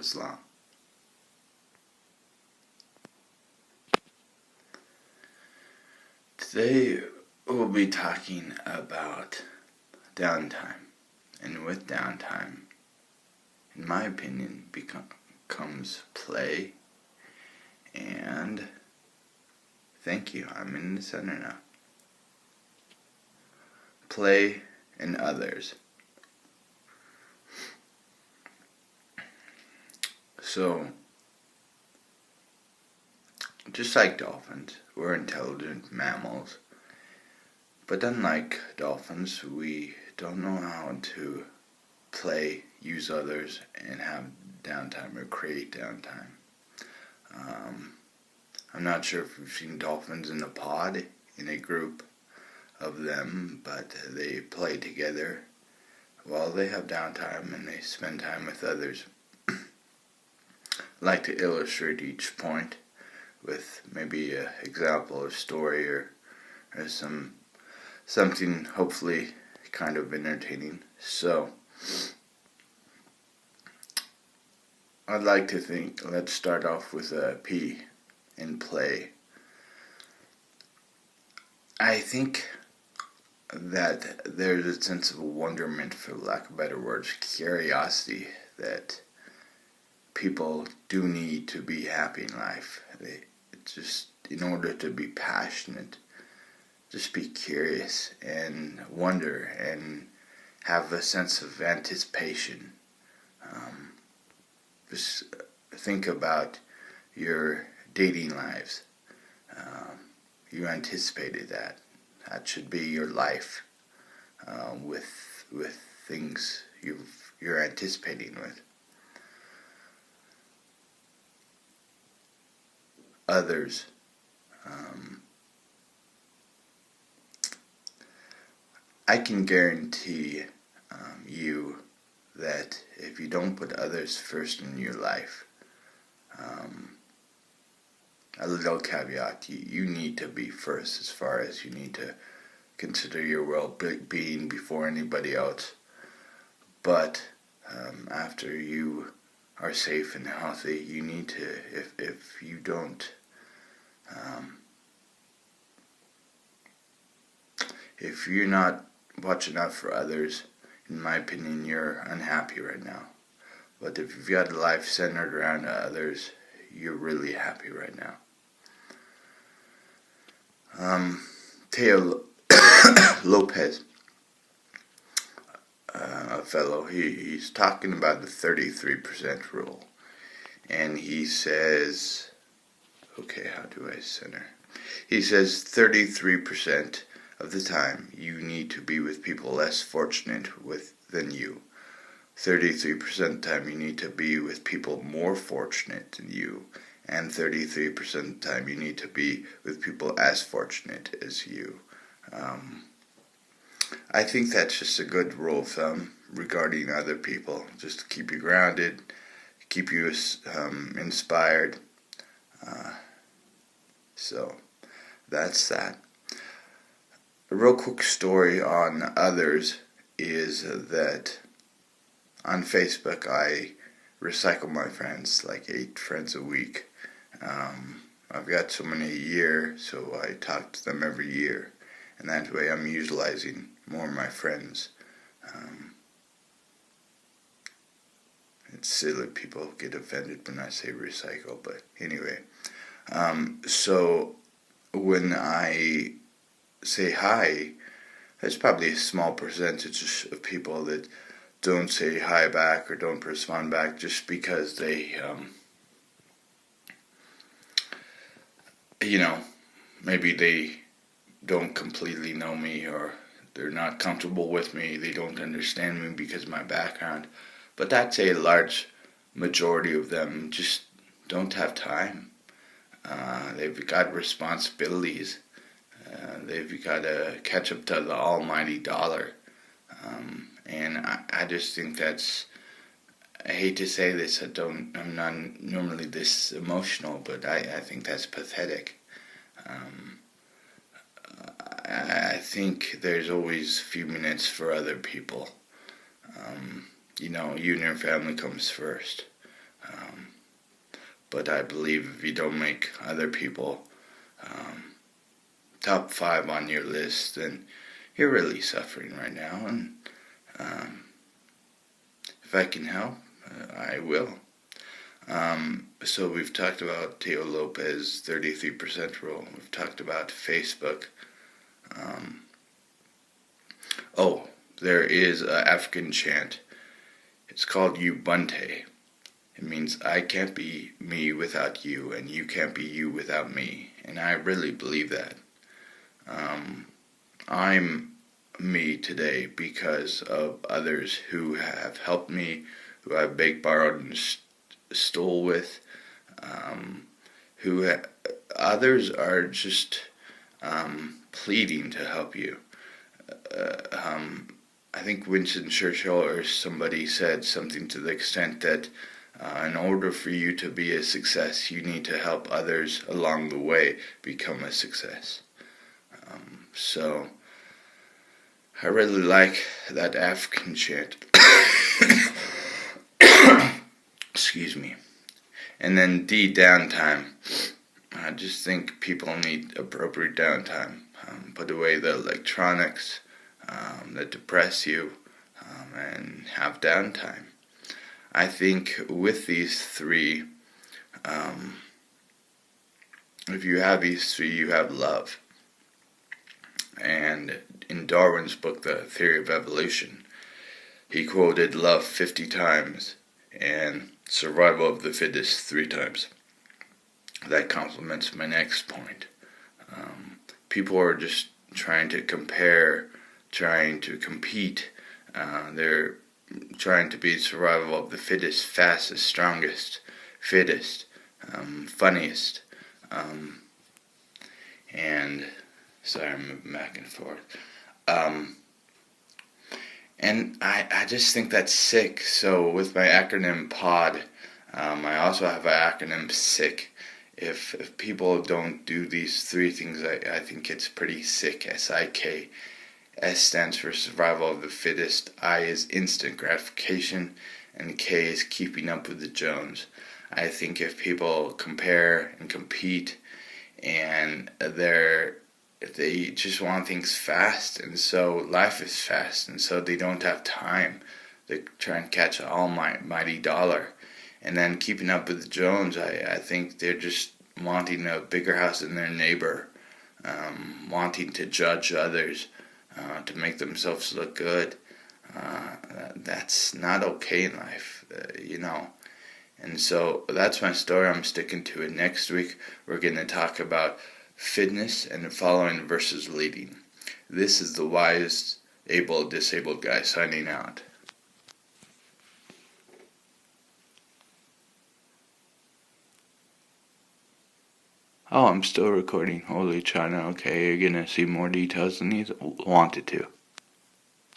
was long. Today we'll be talking about downtime. And with downtime, in my opinion, comes play and thank you, I'm in the center now. Play and others. So, just like dolphins, we're intelligent mammals. But unlike dolphins, we don't know how to play, use others, and have downtime or create downtime. I'm not sure if you've seen dolphins in a pod, in a group of them, but they play together while they have downtime and they spend time with others. I like to illustrate each point with maybe an example or story or something hopefully kind of entertaining. So I'd like to think, let's start off with a P in play. I think that there's a sense of wonderment, for lack of better words, curiosity, that people do need to be happy in life. Just in order to be passionate, just be curious and wonder and have a sense of anticipation. Just think about your dating lives. You anticipated that. That should be your life, with things you're anticipating with. Others. I can guarantee you that if you don't put others first in your life, a little caveat, you need to be first, as far as you need to consider your well-being before anybody else. But after you are safe and healthy, you need to, if you don't, if you're not watching out for others, in my opinion, you're unhappy right now. But if you've got a life centered around others, you're really happy right now. Teo Lopez, a fellow, he's talking about the 33% rule. And he says, okay, how do I center? He says 33% of the time you need to be with people less fortunate than you. 33% of the time you need to be with people more fortunate than you. And 33% of the time you need to be with people as fortunate as you. I think that's just a good rule of thumb regarding other people, just to keep you grounded, keep you inspired. So that's that. A real quick story on others is that on Facebook I recycle my friends, like 8 friends a week. I've got so many a year, so I talk to them every year, and that way I'm utilizing more of my friends. It's silly, people get offended when I say recycle, but anyway. So when I say hi, there's probably a small percentage of people that don't say hi back or don't respond back just because they, maybe they don't completely know me, or they're not comfortable with me, they don't understand me because of my background. But that's a large majority of them just don't have time. They've got responsibilities. They've got to catch up to the almighty dollar. And I just think that's, I hate to say this, I'm not normally this emotional, but I think that's pathetic. I think there's always a few minutes for other people. You and your family comes first. Um, but I believe if you don't make other people um, top 5 on your list, then you're really suffering right now. And um, if I can help, I will. So we've talked about Teo Lopez 33% rule. We've talked about Facebook. Um, oh, there is an African chant. It's called Ubuntu. It means I can't be me without you, and you can't be you without me. And I really believe that. I'm me today because of others who have helped me, who I've begged, borrowed, and stole with. Um, Others are just pleading to help you. Uh, um, I think Winston Churchill or somebody said something to the extent that in order for you to be a success, you need to help others along the way become a success. So I really like that African chant. Excuse me. And then D, downtime. I just think people need appropriate downtime. Put away the electronics that depress you and have downtime. I think with these three, um, if you have these three, you have love. And in Darwin's book, The Theory of Evolution, he quoted love 50 times and survival of the fittest 3 times. That complements my next point. People are just trying to compare, trying to compete. They're trying to be survival of the fittest, fastest, strongest, fittest, funniest. And sorry, I'm moving back and forth. And I just think that's sick. So with my acronym P.O.D, I also have an acronym SICK. If people don't do these 3 things, I think it's pretty sick. SIK. S stands for survival of the fittest. I is instant gratification. And K is keeping up with the Jones. I think if people compare and compete and they just want things fast, and so life is fast, and so they don't have time. They try and catch an almighty dollar. And then keeping up with the Jones, I think they're just wanting a bigger house than their neighbor, wanting to judge others, to make themselves look good. That's not okay in life, And so that's my story. I'm sticking to it. Next week, we're going to talk about fitness and following versus leading. This is the wise, able, disabled guy signing out. Oh, I'm still recording. Holy China. Okay, you're going to see more details than you wanted to.